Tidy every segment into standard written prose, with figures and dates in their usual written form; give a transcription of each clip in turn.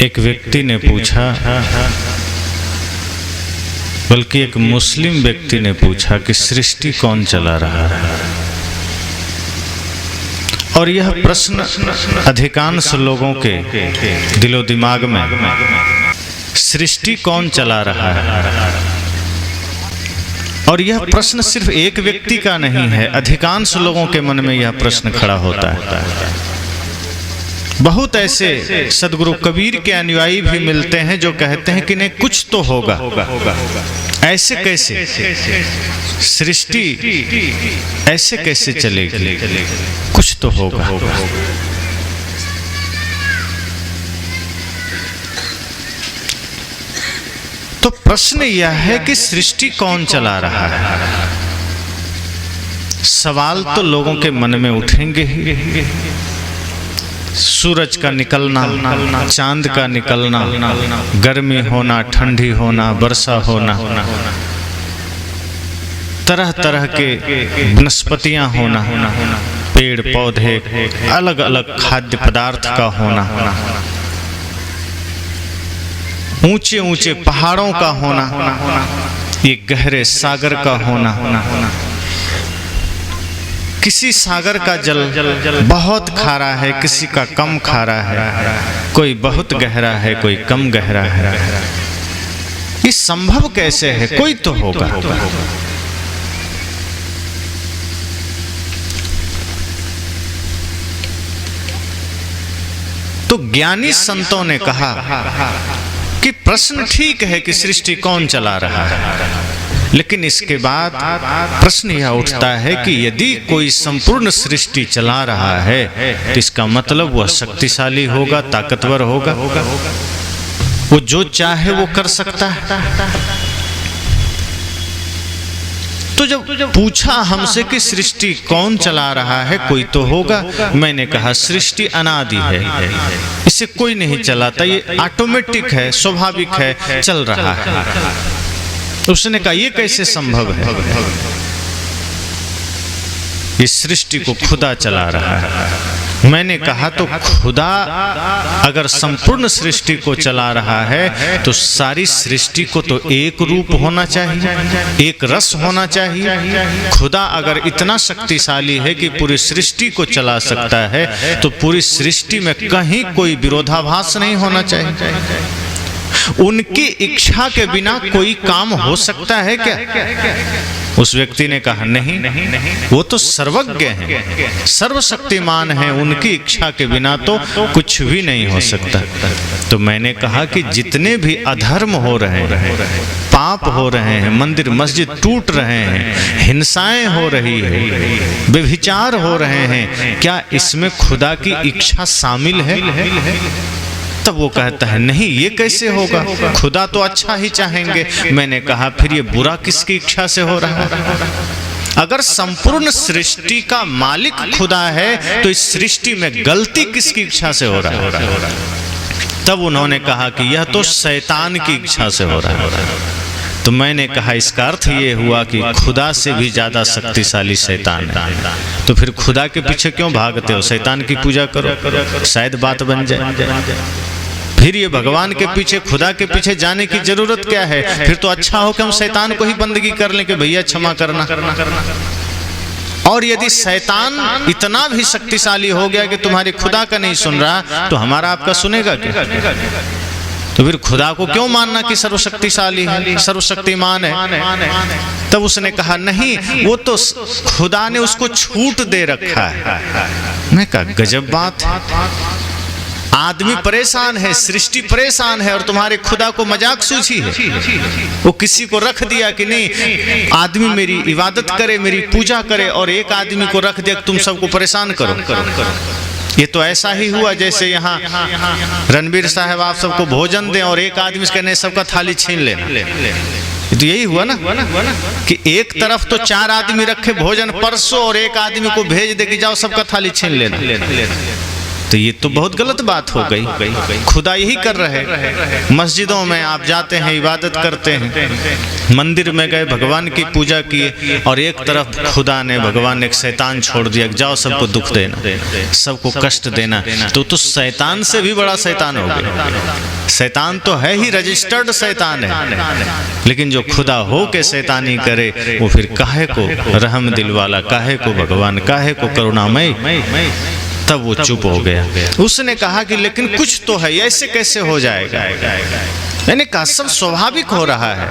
एक व्यक्ति ने पूछा, बल्कि एक मुस्लिम व्यक्ति ने पूछा कि सृष्टि कौन चला रहा है। और यह प्रश्न अधिकांश लोगों के दिलो दिमाग में, सृष्टि कौन चला रहा है। और यह प्रश्न सिर्फ एक व्यक्ति का नहीं है, अधिकांश लोगों के मन में यह प्रश्न खड़ा होता है। बहुत ऐसे सदगुरु कबीर के अनुयायी भी मिलते हैं जो कहते हैं कि नहीं, कुछ तो होगा। ऐसे कैसे सृष्टि ऐसे कैसे चलेगी, कुछ तो होगा। तो प्रश्न यह है कि सृष्टि कौन चला रहा है। सवाल तो लोगों के मन में उठेंगे ही। सूरज का निकलना, चांद का निकलना, गर्मी होना, ठंडी होना, वर्षा होना, तरह तरह के वनस्पतियां होना, पेड़ पौधे, अलग अलग खाद्य पदार्थ का होना, ऊंचे ऊंचे पहाड़ों का होना, ये गहरे सागर का होना, किसी सागर का जल बहुत खारा है, किसी का कम खारा है, कोई बहुत गहरा है, कोई कम गहरा है। ये संभव कैसे है? कोई तो होगा। तो ज्ञानी संतों ने कहा कि प्रश्न ठीक है कि सृष्टि कौन चला रहा है, लेकिन इसके बाद प्रश्न यह उठता है कि यदि कोई संपूर्ण सृष्टि चला रहा है तो इसका मतलब वह शक्तिशाली होगा, ताकतवर होगा, वो जो चाहे वो कर सकता है। तो जब पूछा हमसे कि सृष्टि कौन चला रहा है, कोई तो होगा, मैंने कहा सृष्टि अनादि है, इसे कोई नहीं चलाता, ये ऑटोमेटिक है, स्वाभाविक है, चल रहा है। उसने कहा ये कैसे संभव है? इस सृष्टि को खुदा चला रहा है। मैंने कहा तो खुदा अगर संपूर्ण सृष्टि को चला रहा है तो सारी सृष्टि को तो एक रूप होना चाहिए, एक रस होना चाहिए। खुदा अगर इतना शक्तिशाली है कि पूरी सृष्टि को चला सकता है तो पूरी सृष्टि में कहीं कोई विरोधाभास नहीं होना चाहिए। उनकी इच्छा के बिना कोई काम हो सकता है क्या? उस व्यक्ति ने कहा नहीं, वो तो सर्वज्ञ हैं, सर्वशक्तिमान हैं, उनकी इच्छा के बिना तो कुछ भी नहीं हो सकता। तो मैंने कहा कि जितने भी अधर्म हो रहे हैं, पाप हो रहे हैं, मंदिर मस्जिद टूट रहे हैं, हिंसाएं हो रही है, व्यभिचार हो रहे हैं, क्या इसमें खुदा की इच्छा शामिल है? तब वो कहता है नहीं, ये कैसे होगा, खुदा तो अच्छा ही चाहेंगे। मैंने कहा फिर ये बुरा किसकी इच्छा से हो रहा है? अगर संपूर्ण सृष्टि का मालिक खुदा है तो इस सृष्टि में गलती किसकी इच्छा से हो रहा है? तब उन्होंने कहा कि यह तो शैतान की इच्छा से हो रहा है। तो मैंने कहा इसका अर्थ ये हुआ कि खुदा से भी ज्यादा शक्तिशाली शैतान है। तो फिर खुदा के पीछे क्यों भागते हो? शैतान की पूजा करो, शायद बात बन जाए। फिर ये भगवान के पीछे, खुदा के पीछे जाने की जरूरत क्या है? फिर तो अच्छा हो कि हम शैतान को ही बंदगी कर लें कि भैया क्षमा करना। और यदि शैतान इतना भी शक्तिशाली हो गया कि तुम्हारे खुदा का नहीं सुन रहा तो हमारा आपका सुनेगा क्या? तो फिर खुदा को क्यों मानना कि सर्वशक्तिशाली है, सर्वशक्तिमान है? तब उसने कहा नहीं, वो तो खुदा ने उसको छूट दे रखा है। मैं कहा गजब बात है, आदमी परेशान है, सृष्टि परेशान है और तुम्हारे खुदा को मजाक सूझी है। वो किसी को रख दिया कि नहीं आदमी मेरी इबादत करे, मेरी पूजा करे, और एक आदमी को रख दिया कि तुम सबको परेशान करो। ये तो ऐसा ही हुआ जैसे यहाँ रणबीर साहब आप सबको भोजन दें और एक आदमी से कहने सबका थाली छीन लेना। तो यही हुआ ना कि एक तरफ तो 4 आदमी रखे भोजन परसों और एक आदमी को भेज दे कि जाओ सबका थाली छीन लेना। तो ये तो बहुत गलत बात हो गई। खुदा यही कर रहे। मस्जिदों में आप जाते हैं, इबादत करते हैं, मंदिर में गए, भगवान की पूजा किए, और एक तरफ खुदा ने, भगवान ने एक शैतान छोड़ दिया, जाओ सबको दुख देना, सबको कष्ट देना। तो शैतान से भी बड़ा शैतान हो गया। शैतान तो है ही, रजिस्टर्ड शैतान है, लेकिन जो खुदा हो के शैतानी करे वो फिर काहे को रहम दिल वाला, काहे को भगवान, काहे को करुणामय। तब वो चुप हो गया। उसने कहा कि लेकिन कुछ तो है, ऐसे कैसे हो जाएगा? मैंने कहा सब स्वाभाविक हो रहा है।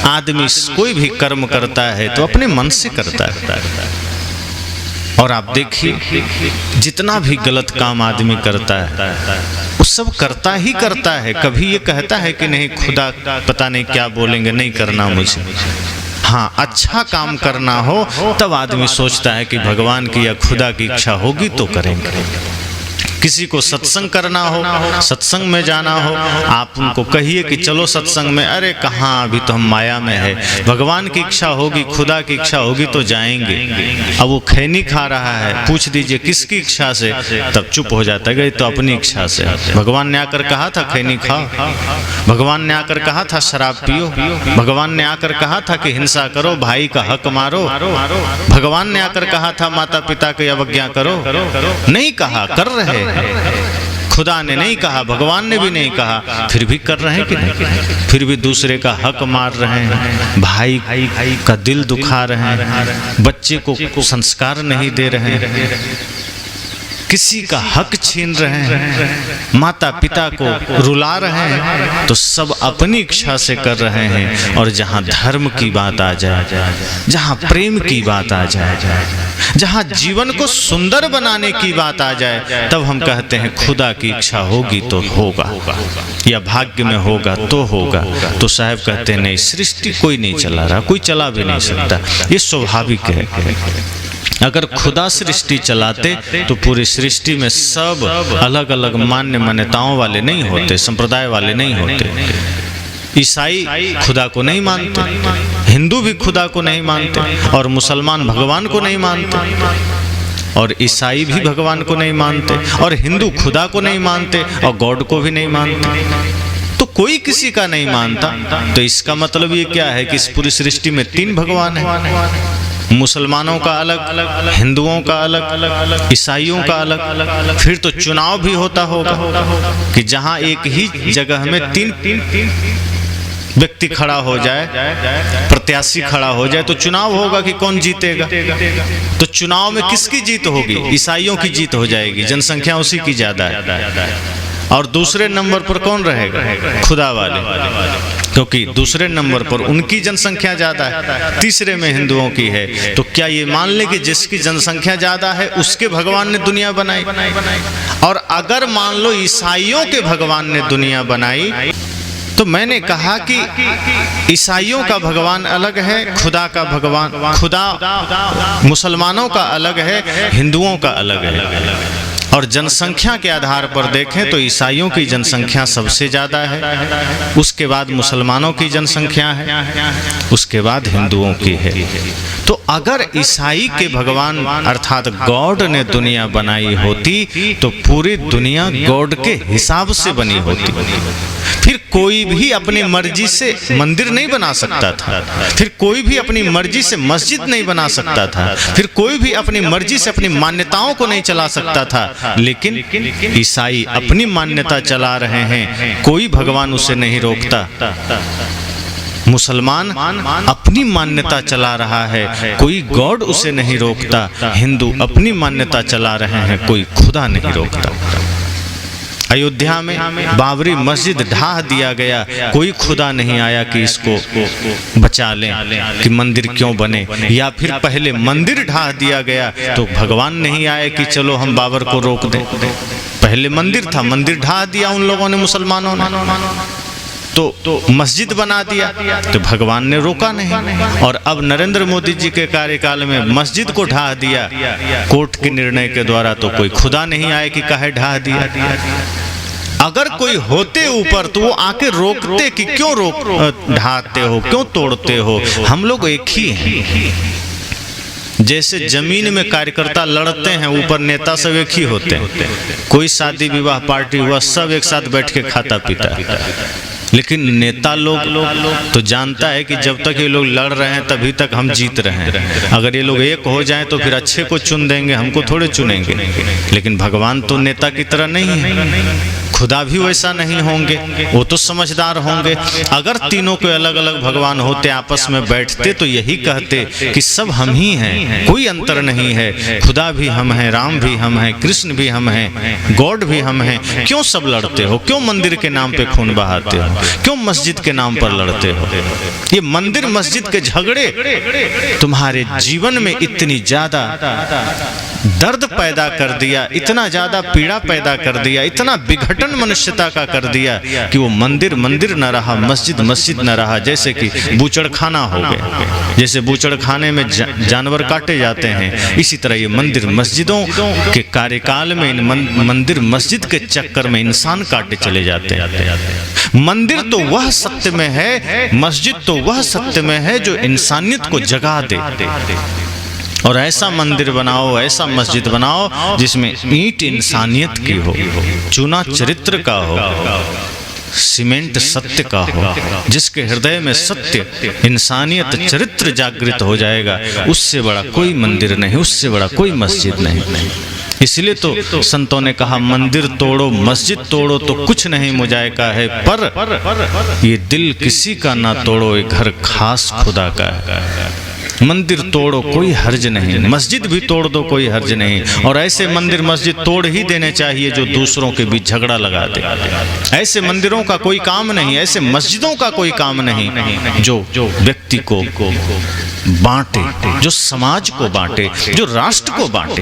आदमी कोई भी कर्म करता है तो अपने मन से करता है, और आप देखिए जितना भी गलत काम आदमी करता है वो सब करता ही करता है। कभी ये कहता है कि नहीं खुदा पता नहीं क्या बोलेंगे, नहीं करना मुझे। हाँ, अच्छा काम करना हो तब आदमी सोचता है कि भगवान की या खुदा की इच्छा होगी तो करेंगे। किसी को सत्संग करना हो, सत्संग में जाना हो, आप उनको कहिए कि चलो सत्संग में, अरे कहाँ, अभी तो हम माया में है, भगवान की इच्छा होगी, खुदा की इच्छा होगी तो जाएंगे। अब वो खैनी खा रहा है, पूछ दीजिए किसकी इच्छा से, तब चुप हो जाता है, तो अपनी इच्छा से। भगवान ने आकर कहा था खैनी खाओ, भगवान ने आकर कहा था शराब पियो, भगवान ने आकर कहा था कि हिंसा करो, भाई का हक मारो, भगवान ने आकर कहा था माता पिता की अवज्ञा करो, नहीं कहा, कर रहे हैं। खुदा ने नहीं कहा, भगवान ने भी नहीं कहा, फिर भी कर रहे हैं कि नहीं? फिर भी दूसरे का हक मार रहे हैं, भाई का दिल दुखा रहे हैं, बच्चे को संस्कार नहीं दे रहे हैं, किसी का हक छीन रहे हैं, माता पिता को रुला रहे हैं, तो सब अपनी इच्छा से कर रहे हैं। और जहाँ धर्म की बात आ जाए, जहाँ प्रेम की बात आ जाए, जहाँ जीवन को सुंदर बनाने की बात आ जाए, तब हम कहते हैं खुदा की इच्छा होगी तो होगा, या भाग्य में होगा तो होगा। तो साहब कहते हैं नहीं, सृष्टि कोई नहीं चला रहा, कोई चला भी नहीं सकता, ये स्वाभाविक है। अगर खुदा सृष्टि चलाते तो पूरी सृष्टि में सब अलग अलग मान्य मान्यताओं वाले नहीं होते, संप्रदाय वाले नहीं होते। ईसाई खुदा को नहीं मानते, हिंदू भी खुदा को नहीं मानते, और मुसलमान भगवान को नहीं मानते, और ईसाई भी भगवान को नहीं मानते, और हिंदू खुदा को नहीं मानते, और गॉड को भी नहीं मानते। तो कोई किसी का नहीं मानता। तो इसका मतलब ये क्या है कि इस पूरी सृष्टि में 3 भगवान हैं, मुसलमानों का अलग, हिंदुओं का अलग, ईसाइयों का अलग। फिर तो चुनाव भी होता होगा कि जहां एक ही जगह में 3 व्यक्ति खड़ा हो जाए, प्रत्याशी खड़ा हो जाए, तो चुनाव होगा कि कौन जीतेगा। तो चुनाव में किसकी जीत होगी? ईसाइयों की जीत हो जाएगी, जनसंख्या उसी की ज्यादा है। और दूसरे नंबर पर कौन रहेगा? खुदा वाले, क्योंकि दूसरे नंबर पर उनकी जनसंख्या ज्यादा है, तीसरे में हिंदुओं की है। तो क्या ये मान ले कि जिसकी जनसंख्या ज्यादा है उसके भगवान ने दुनिया बनाई? और अगर मान लो ईसाइयों के भगवान ने दुनिया बनाई, तो मैंने कहा कि ईसाइयों का भगवान अलग है, खुदा का भगवान, खुदा मुसलमानों का अलग है, हिंदुओं का अलग है। और जनसंख्या के आधार पर देखें तो ईसाइयों की जनसंख्या सबसे ज़्यादा है, उसके बाद मुसलमानों की जनसंख्या है, उसके बाद हिंदुओं की है। तो अगर ईसाई के भगवान अर्थात गॉड ने दुनिया बनाई होती तो पूरी दुनिया गॉड के हिसाब से बनी होती। फिर कोई भी अपनी मर्जी से मंदिर नहीं बना सकता था, फिर कोई भी अपनी मर्जी से मस्जिद नहीं बना सकता था, फिर कोई भी अपनी मर्जी से अपनी मान्यताओं को नहीं चला सकता था। लेकिन ईसाई अपनी मान्यता चला रहे हैं, कोई भगवान उसे नहीं रोकता। मुसलमान अपनी मान्यता चला रहा है, कोई गॉड उसे नहीं रोकता। हिंदू अपनी मान्यता चला रहे हैं, कोई खुदा नहीं रोकता। अयोध्या में बाबरी मस्जिद ढा दिया गया, कोई खुदा नहीं आया कि इसको बचा लें, कि मंदिर क्यों बने। या फिर पहले मंदिर ढा दिया गया तो भगवान नहीं आए कि चलो हम बाबर को रोक दें। पहले मंदिर था, मंदिर ढा दिया उन लोगों ने, मुसलमानों ने, तो मस्जिद बना दिया, तो भगवान ने रोका नहीं। और अब नरेंद्र मोदी जी के कार्यकाल में मस्जिद को ढा दिया कोर्ट के निर्णय के द्वारा, तो कोई खुदा नहीं आए कि काहे ढा दिया। अगर कोई होते ऊपर तो वो आके रोकते कि क्यों ढाते हो, क्यों तोड़ते हो, हम लोग एक ही हैं। जैसे जमीन में कार्यकर्ता लड़ते हैं, ऊपर नेता सब एक ही होते हैं। कोई शादी विवाह पार्टी हुआ, सब एक साथ बैठ के खाता पीता है। लेकिन नेता लोग तो जानता है कि जब तक ये लोग लड़ रहे हैं तभी तक हम जीत रहे हैं। अगर ये लोग एक हो जाएं तो फिर अच्छे को चुन देंगे, हमको थोड़े चुनेंगे। लेकिन भगवान तो नेता की तरह नहीं है, खुदा भी वैसा नहीं होंगे, वो तो समझदार होंगे। अगर तीनों के अलग अलग भगवान होते, आपस में बैठते तो यही कहते कि सब हम ही हैं, कोई अंतर नहीं है। खुदा भी हम हैं, राम भी हम हैं, कृष्ण भी हम हैं, गॉड भी हम हैं। क्यों सब लड़ते हो? क्यों मंदिर के नाम पे खून बहाते हो? क्यों मस्जिद के नाम पर लड़ते हो? ये मंदिर मस्जिद के झगड़े तुम्हारे जीवन में इतनी ज्यादा दर्द पैदा कर दिया, इतना ज्यादा पीड़ा पैदा कर दिया, इतना विघटन मनुष्यता का कर दिया कि वो मंदिर मंदिर न रहा, मस्जिद मस्जिद न रहा। जैसे कि बूचड़खाना हो गया, जैसे बूचड़खाने में जानवर काटे जाते हैं, इसी तरह ये मंदिर मस्जिदों के कार्यकाल में इन मंदिर मस्जिद के चक्कर में इंसान काटे चले जाते हैं। मंदिर तो वह सत्य में है, मस्जिद तो वह सत्य में है जो इंसानियत को जगा दे। और ऐसा मंदिर बनाओ, ऐसा मस्जिद बनाओ जिसमें ईंट इंसानियत की हो, चूना चरित्र का हो, सीमेंट सत्य का हो, जिसके हृदय में सत्य, इंसानियत, चरित्र जागृत हो जाएगा। उससे बड़ा कोई मंदिर नहीं, उससे बड़ा कोई मस्जिद नहीं। इसलिए तो संतों ने कहा, मंदिर तोड़ो मस्जिद तोड़ो तो कुछ नहीं मुजायका है, पर ये दिल किसी का ना तोड़ो, ये घर खास खुदा का है। मंदिर तोड़ो कोई हर्ज नहीं, मस्जिद भी तोड़ दो कोई हर्ज नहीं। और ऐसे मंदिर मस्जिद तोड़ ही देने चाहिए जो दूसरों के बीच झगड़ा लगा दे। ऐसे मंदिरों का कोई काम नहीं, ऐसे मस्जिदों का कोई काम नहीं जो व्यक्ति को बांटे, जो समाज को बांटे, जो राष्ट्र को बांटे,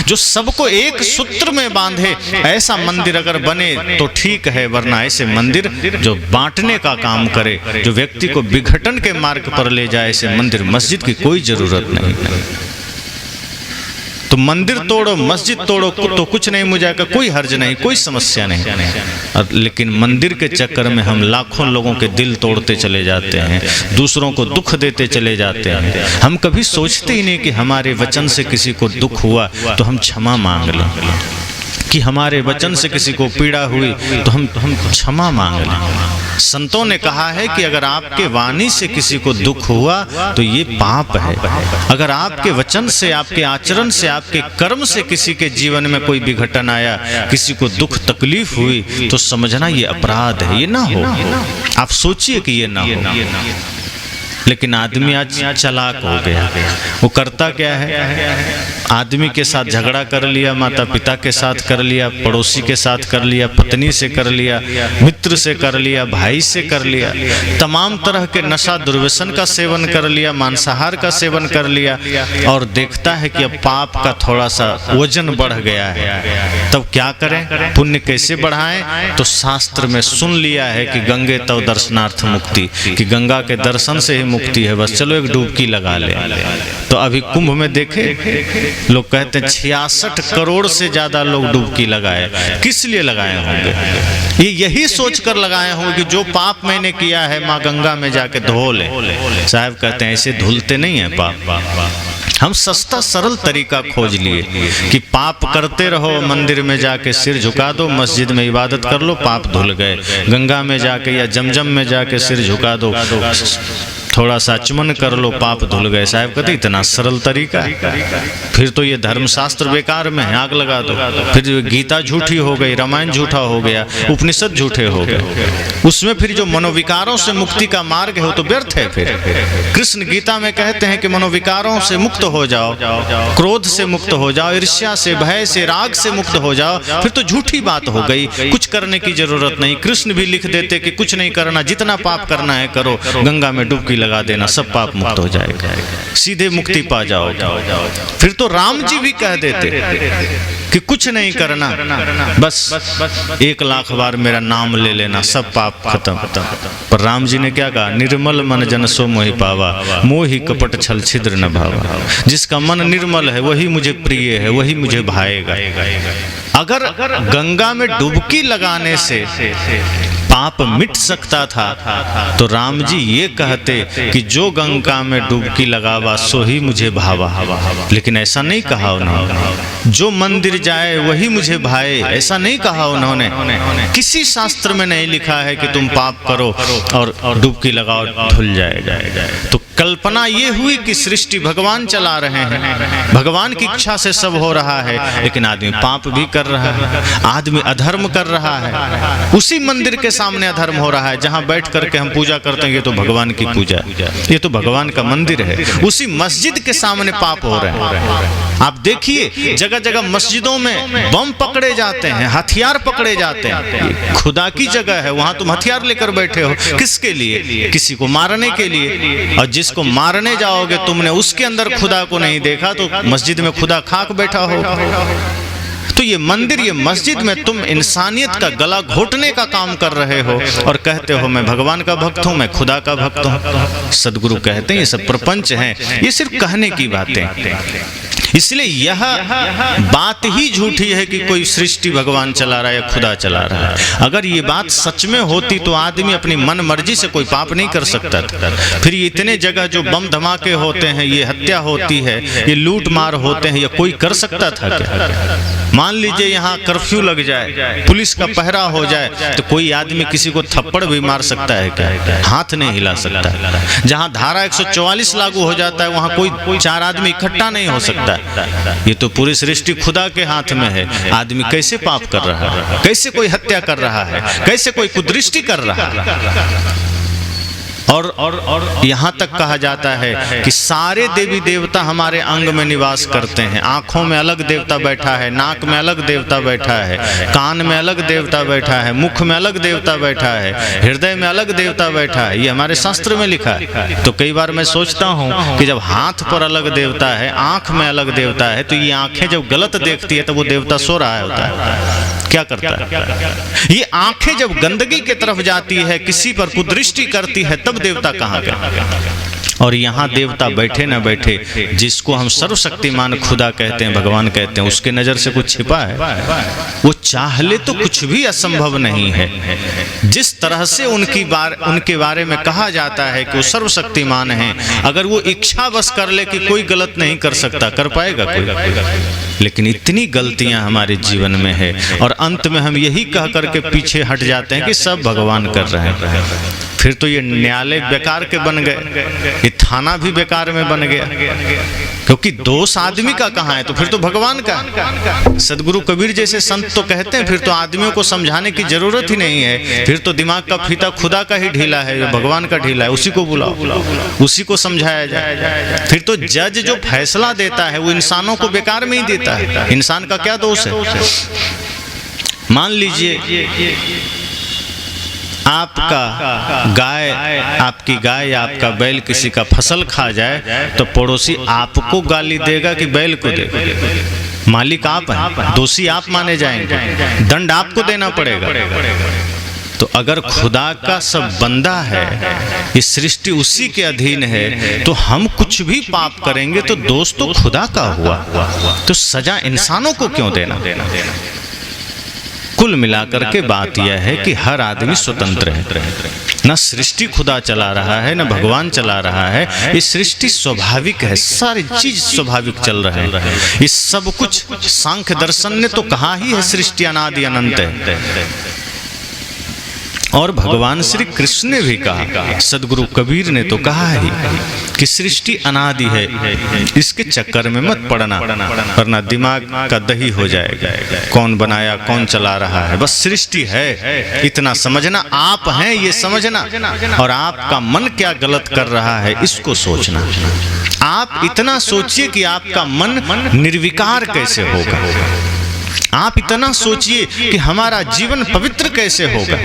जो सबको एक सूत्र में बांधे। ऐसा मंदिर अगर बने तो ठीक है, वरना ऐसे मंदिर जो बांटने का काम करे, जो व्यक्ति को विघटन के मार्ग पर ले जाए, ऐसे मंदिर मस्जिद की कोई जरूरत नहीं। तो मंदिर तोड़ो मस्जिद तोड़ो तो कुछ नहीं मुझाएगा, कोई हर्ज नहीं, कोई समस्या नहीं। लेकिन मंदिर के चक्कर में हम लाखों लोगों के दिल तोड़ते चले जाते हैं, दूसरों को दुख देते चले जाते हैं। हम कभी सोचते ही नहीं कि हमारे वचन से किसी को दुख हुआ तो हम क्षमा मांग लें, कि हमारे वचन से किसी को पीड़ा हुई तो हम क्षमा मांग लें। संतों ने कहा है कि अगर आपके वाणी से किसी को दुख हुआ तो ये पाप है। अगर आपके वचन से, आपके आचरण से, आपके कर्म से किसी के जीवन में कोई विघटन आया, किसी को दुख तकलीफ हुई, तो समझना ये अपराध है, ये ना हो। आप सोचिए कि ये ना हो। लेकिन आदमी आज चालाक हो गया, वो करता क्या है? आदमी के साथ झगड़ा कर लिया, माता पिता के साथ कर लिया, पड़ोसी के साथ कर लिया, पत्नी से कर लिया, मित्र से कर लिया, भाई से कर लिया, तमाम तरह के नशा दुर्व्यसन का सेवन कर लिया, मांसाहार का सेवन कर लिया, और देखता है कि अब पाप का थोड़ा सा वजन बढ़ गया है। तब क्या करें? पुण्य कैसे बढ़ाएं? तो शास्त्र में सुन लिया है कि गंगे तव दर्शनार्थ मुक्ति, कि गंगा के दर्शन से ही मुक्ति है, बस चलो एक डुबकी लगा ले। तो अभी कुंभ में देखे, लोग कहते हैं 66 करोड़ से ज्यादा लोग डुबकी लगाए। किस लिए लगाए होंगे? ये यही सोचकर लगाए होंगे कि जो पाप मैंने किया है माँ गंगा में जाके धो ले। साहब कहते हैं ऐसे धुलते नहीं है पाप। हम सस्ता सरल तरीका खोज लिए कि पाप करते रहो, मंदिर में जाके सिर झुका दो, मस्जिद में इबादत कर लो, पाप धुल गए। गंगा में जाके या जमजम में जाके सिर झुका दो, थोड़ा सा चमन कर लो, पाप धुल गए। साहब कहते इतना सरल तरीका है? फिर तो ये धर्मशास्त्र बेकार में है, आग लगा दो। फिर गीता झूठी हो गई, रामायण झूठा हो गया, उपनिषद झूठे हो गए। उसमें फिर जो मनोविकारों से मुक्ति का मार्ग है वो तो व्यर्थ है। फिर कृष्ण गीता में कहते हैं कि मनोविकारों से मुक्त हो जाओ, क्रोध से मुक्त हो जाओ, ईर्ष्या से, भय से, राग से मुक्त हो जाओ। फिर तो झूठी बात हो गई, कुछ करने की जरूरत नहीं। कृष्ण भी लिख देते कि कुछ नहीं करना, जितना पाप करना है करो, गंगा में डुबकी लगा देना, सब पाप मुक्त हो जाएगा, सीधे मुक्ति पा जाओगे। फिर तो राम जी भी कह देते कि कुछ नहीं करना, बस 1,00,000 बार मेरा नाम ले लेना, सब पाप खत्म। पर राम जी ने क्या कहा? निर्मल मन जन सो मोहि पावा, मोहि कपट छल छिद्र न भावा। जिसका मन निर्मल है वही मुझे प्रिय है, वही मुझे भाएगा। अगर गंगा में डुबकी लगाने से पाप मिट सकता था तो राम जी ये कहते कि जो गंगा में डुबकी लगावा सो ही मुझे भावा, लेकिन ऐसा नहीं कहा उन्होंने। जो मंदिर जाए वही मुझे भाए, ऐसा नहीं कहा उन्होंने। किसी शास्त्र में नहीं लिखा है कि तुम पाप करो और डुबकी लगाओ धुल जाएगा। तो कल्पना ये हुई कि सृष्टि भगवान चला रहे हैं, भगवान की इच्छा से सब हो रहा है, लेकिन आदमी पाप भी कर रहा है, आदमी अधर्म कर रहा है। उसी मंदिर के सामने अधर्म हो रहा है, जहां बैठ करके हम पूजा करते हैं, ये तो भगवान की पूजा, ये तो भगवान का मंदिर है। उसी मस्जिद के सामने पाप हो रहे हैं। आप देखिए जगह जगह मस्जिदों में बम पकड़े जाते हैं, हथियार पकड़े जाते हैं। खुदा की जगह है, वहां तुम हथियार लेकर बैठे हो, किसके लिए? किसी को मारने के लिए। और जिसको मारने जाओगे तुमने उसके अंदर खुदा को नहीं देखा, तो मस्जिद में खुदा खाक बैठा हो। तो ये मंदिर, ये मस्जिद में तुम इंसानियत का गला घोटने का काम कर रहे हो और कहते हो मैं भगवान का भक्त हूं, मैं खुदा का भक्त हूं। सदगुरु कहते हैं ये सब प्रपंच हैं, ये सिर्फ कहने की बातें। इसलिए यह बात ही झूठी है कि कोई सृष्टि भगवान चला रहा है या खुदा चला रहा है। अगर ये बात सच में होती तो आदमी अपनी मन मर्जी से कोई पाप नहीं कर सकता था। फिर ये इतने जगह जो बम धमाके होते हैं, ये हत्या होती है, ये लूट मार होते हैं, ये कोई कर सकता था क्या? मान लीजिए यहाँ कर्फ्यू लग जाए, पुलिस का पहरा हो जाए, तो कोई आदमी किसी को थप्पड़ भी मार सकता है क्या? हाथ नहीं हिला सकता। जहाँ धारा 144 लागू हो जाता है वहाँ कोई 4 आदमी इकट्ठा नहीं हो सकता। ये तो पूरी सृष्टि खुदा के हाथ में है। आदमी कैसे पाप कर रहा है, कैसे कोई हत्या कर रहा है, कैसे कोई कुदृष्टि कर रहा है। और यहाँ तक कहा जाता है कि सारे देवी देवता हमारे अंग में निवास करते हैं। आंखों में अलग देवता बैठा है, नाक में अलग देवता बैठा है, कान में अलग देवता बैठा है, मुख में अलग देवता बैठा है, हृदय में अलग देवता बैठा है। ये हमारे शास्त्र में लिखा है। तो कई बार मैं सोचता हूँ कि जब हाथ पर अलग देवता है, आंख में अलग देवता है, तो ये आंखें जब गलत देखती है तो वो देवता सो रहा होता है, क्या करता है? ये आंखें जब गंदगी की तरफ जाती है, किसी पर कुदृष्टि करती है, तब देवता कहाँ गए? और यहाँ देवता बैठे न बैठे, जिसको हम सर्वशक्तिमान खुदा कहते हैं, भगवान कहते हैं, उसके नजर से कुछ छिपा है? वो चाह ले तो कुछ भी असंभव नहीं है। जिस तरह से उनके बारे में कहा जाता है कि वो सर्वशक्तिमान हैं, अगर वो इच्छा बस कर ले कि कोई गलत नहीं कर सकता, कर पाएगा कोई? लेकिन इतनी गलतियां हमारे जीवन में है और अंत में हम यही कह करके पीछे हट जाते हैं कि सब भगवान कर रहे हैं। फिर तो ये न्यायालय बेकार के बन गए, ये थाना भी बेकार में बन गया, क्योंकि दोष आदमी का कहाँ है? तो फिर तो भगवान का। सदगुरु कबीर जैसे संत तो कहते हैं फिर तो आदमियों को समझाने की जरूरत ही नहीं है, फिर तो दिमाग का फीता खुदा का ही ढीला है, भगवान का ढीला है, उसी को बुलाओ, उसी को समझाया जाए। फिर तो जज जो फैसला देता है वो इंसानों को बेकार में ही देता है। इंसान का क्या दोष है? मान लीजिए आपकी गाय या आपका बैल किसी का फसल खा जाए तो पड़ोसी आपको गाली देगा कि बैल को देगा? मालिक आप हैं, दोषी आप माने जाएंगे, दंड आपको देना पड़ेगा। तो अगर खुदा का सब बंदा है, ये सृष्टि उसी के अधीन है, तो हम कुछ भी पाप करेंगे तो दोष तो खुदा का हुआ, तो सजा इंसानों को क्यों देना? कुल मिलाकर के बात यह है कि हर आदमी स्वतंत्र है। न सृष्टि खुदा चला रहा है, न भगवान चला रहा है। ये सृष्टि स्वाभाविक है, सारी चीज स्वाभाविक चल रहे हैं। ये सब कुछ सांख्य दर्शन ने तो कहा ही है, सृष्टि अनादि अनंत है। और भगवान श्री कृष्ण ने भी कहा, सदगुरु कबीर ने तो कहा ही कि सृष्टि अनादि है, इसके चक्कर में मत पड़ना वरना दिमाग का दही हो जाएगा। कौन बनाया, कौन चला रहा है, बस सृष्टि है इतना समझना। आप हैं ये समझना, और आपका मन क्या गलत कर रहा है इसको सोचना। आप इतना सोचिए कि आपका मन निर्विकार कैसे होगा। आप इतना सोचिए कि हमारा जीवन पवित्र कैसे होगा।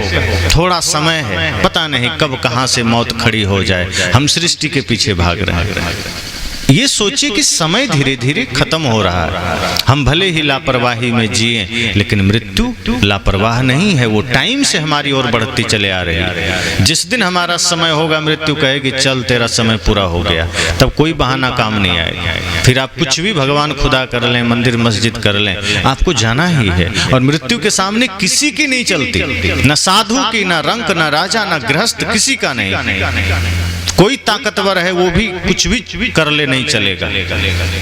थोड़ा समय है, पता नहीं कब कहां से मौत खड़ी हो जाए। हम सृष्टि के पीछे भाग रहे हैं। ये सोचिए कि समय धीरे धीरे खत्म हो रहा है। हम भले ही लापरवाही में जिए, लेकिन मृत्यु लापरवाह नहीं है, वो टाइम से हमारी ओर बढ़ती चले आ रही है। जिस दिन हमारा समय होगा, मृत्यु कहेगी चल तेरा समय पूरा हो गया, तब कोई बहाना काम नहीं आएगा। फिर आप कुछ भी भगवान खुदा कर लें, मंदिर मस्जिद कर लें, आपको जाना ही है। और मृत्यु के सामने किसी की नहीं चलती, न साधु की, न रंक, न राजा, न गृहस्थ, किसी का नहीं। कोई ताकतवर है वो भी कुछ भी कर ले, नहीं चलेगा।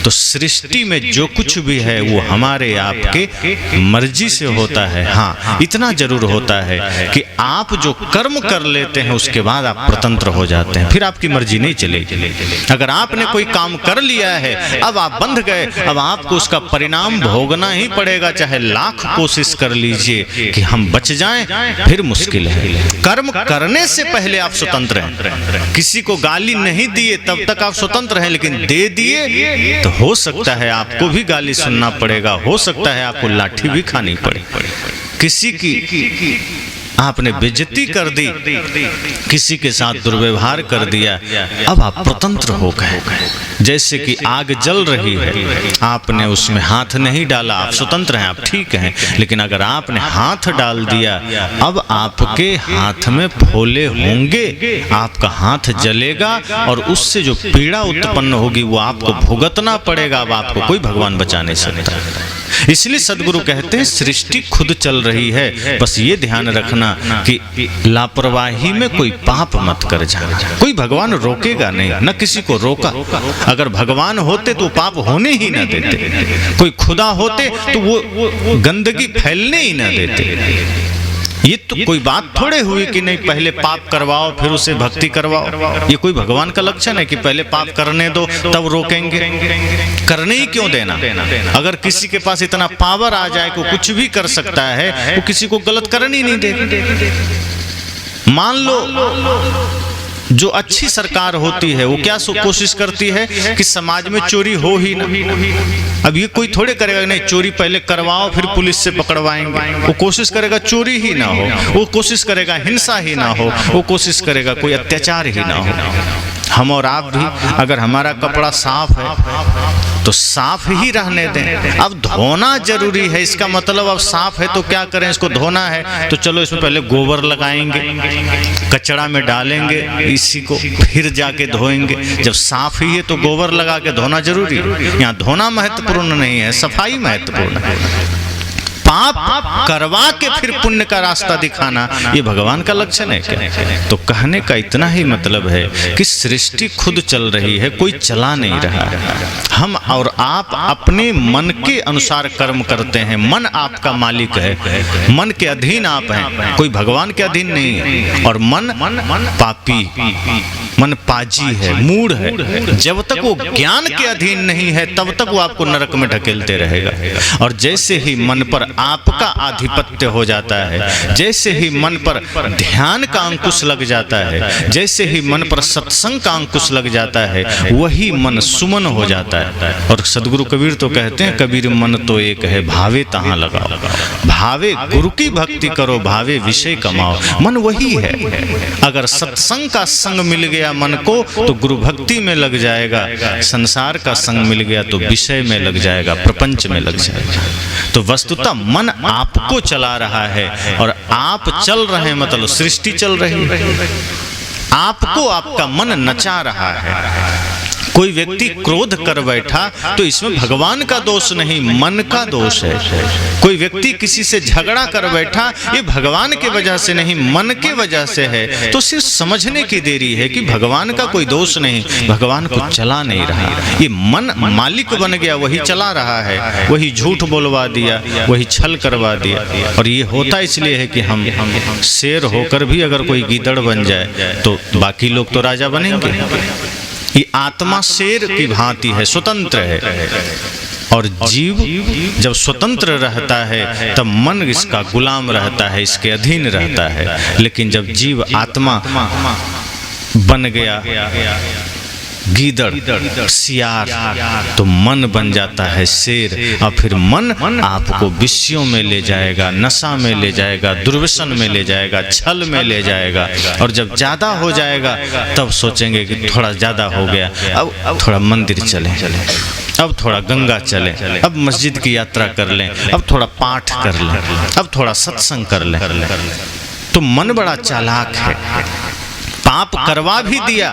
तो सृष्टि में जो कुछ भी है वो हमारे आपके मर्जी से होता है। हाँ, इतना जरूर होता है कि आप जो कर्म कर लेते हैं उसके बाद आप स्वतंत्र हो जाते हैं, फिर आपकी मर्जी नहीं चलेगी। अगर आपने कोई काम कर लिया है, अब आप बंध गए, अब आपको उसका परिणाम भोगना ही पड़ेगा, चाहे लाख कोशिश कर लीजिए कि हम बच जाएं, फिर मुश्किल है। कर्म करने से पहले आप स्वतंत्र हैं। किसी को गाली नहीं दिए तब तक आप स्वतंत्र हैं, लेकिन दे दिए तो हो सकता है आपको भी गाली सुनना पड़ेगा, हो सकता है आपको लाठी भी खानी पड़े। किसी की आपने बेइज्जती कर दी, किसी के साथ दुर्व्यवहार कर दिया, अब आप स्वतंत्र हो गए। जैसे कि आग जल रही है, आपने उसमें हाथ नहीं डाला, आप स्वतंत्र हैं, आप ठीक हैं। लेकिन अगर आपने हाथ डाल दिया, अब आपके हाथ में फोले होंगे, आपका हाथ जलेगा और उससे जो पीड़ा उत्पन्न होगी वो आपको भुगतना पड़ेगा। अब आपको कोई भगवान बचा नहीं सकता। इसलिए सदगुरु कहते हैं सृष्टि खुद चल रही है, बस ये ध्यान रखना कि लापरवाही में कोई पाप मत कर जाना। कोई भगवान रोकेगा नहीं, न किसी को रोका। अगर भगवान होते तो पाप होने ही न देते, कोई खुदा होते तो वो गंदगी फैलने ही न देते। ये तो कोई बात थोड़े हुई कि नहीं पहले पाप करवाओ फिर उसे भक्ति करवाओ। ये कोई भगवान का लक्षण है कि पहले पाप करने दो तब रोकेंगे? करने ही क्यों देना? अगर किसी के पास इतना पावर आ जाए कि कुछ भी कर सकता है, वो किसी को गलत करने ही नहीं देगा। मान लो जो अच्छी सरकार होती है वो क्या कोशिश करती है कि समाज में चोरी हो ही ना। अब ये कोई थोड़े करेगा नहीं चोरी पहले करवाओ फिर पुलिस से पकड़वाएंगे। वो कोशिश करेगा चोरी ही ना हो, वो कोशिश करेगा हिंसा ही ना हो, वो कोशिश करेगा कोई अत्याचार ही ना हो। हम और आप भी अगर हमारा कपड़ा साफ है तो साफ ही रहने दें। अब धोना जरूरी है, इसका मतलब अब साफ है तो क्या करें, इसको धोना है तो चलो इसमें पहले गोबर लगाएंगे, कचरा में डालेंगे इसी को, फिर जाके धोएंगे। जब साफ ही है तो गोबर लगा के धोना जरूरी है। यहाँ धोना महत्वपूर्ण नहीं है, सफाई महत्वपूर्ण है। पाप करवा के फिर पुण्य का रास्ता दिखाना ये भगवान का लक्षण है क्या? तो कहने का इतना ही मतलब है कि सृष्टि खुद चल रही है, कोई चला नहीं रहा है। हम और आप अपने मन के अनुसार कर्म करते हैं। मन आपका मालिक है, मन के अधीन आप हैं, कोई भगवान के अधीन नहीं है। और मन पापी, मन पाजी है, मूढ़ है। जब तक वो ज्ञान के अधीन नहीं है तब तक वो आपको नरक में ढकेलते रहेगा। और जैसे ही मन पर आपका आधिपत्य हो जाता है, जैसे ही मन पर ध्यान का अंकुश लग जाता है, जैसे ही मन पर सत्संग का अंकुश लग जाता है, वही मन सुमन हो जाता है। और सदगुरु कबीर तो कहते हैं, कबीर मन तो एक है भावे तहां लगाओ। भावे गुरु की भक्ति करो, भावे विषय कमाओ। मन वही है। अगर सत्संग का संग मिल गया मन को तो गुरु भक्ति में लग जाएगा, संसार का संग मिल गया तो विषय में लग जाएगा, प्रपंच में लग जाएगा। तो वस्तुतः मन आपको चला रहा है और आप चल रहे हैं, मतलब सृष्टि चल रही है। आपको आपका मन नचा रहा है। कोई व्यक्ति क्रोध कर बैठा तो इसमें भगवान का दोष नहीं, मन का दोष है। कोई व्यक्ति किसी से झगड़ा कर बैठा, ये भगवान के वजह से नहीं, मन के वजह से है। तो सिर्फ समझने की देरी है कि भगवान का कोई दोष नहीं, भगवान को चला नहीं रहा। ये मन मालिक बन गया, वही चला रहा है, वही झूठ बोलवा दिया, वही छल करवा दिया। और ये होता इसलिए है कि हम शेर होकर भी अगर कोई गीदड़ बन जाए तो बाकी लोग तो राजा बनेंगे। ये आत्मा शेर की भांति है, स्वतंत्र है। और जीव जब स्वतंत्र रहता है तब मन इसका गुलाम रहता है, इसके अधीन रहता है। लेकिन जब जीव आत्मा बन गया गीदड़, सियार, तो मन बन जाता है शेर, और फिर मन आपको विषयों में ले जाएगा, नशा में ले जाएगा, दुर्व्यसन में ले जाएगा, छल में ले जाएगा। और जब ज़्यादा हो जाएगा तब सोचेंगे कि थोड़ा ज़्यादा हो गया, अब थोड़ा मंदिर चलें, अब थोड़ा गंगा चलें, अब मस्जिद की यात्रा कर लें, अब थोड़ा पाठ कर लें, अब थोड़ा सत्संग कर लें। तो मन बड़ा चालाक है, पाप करवा भी दिया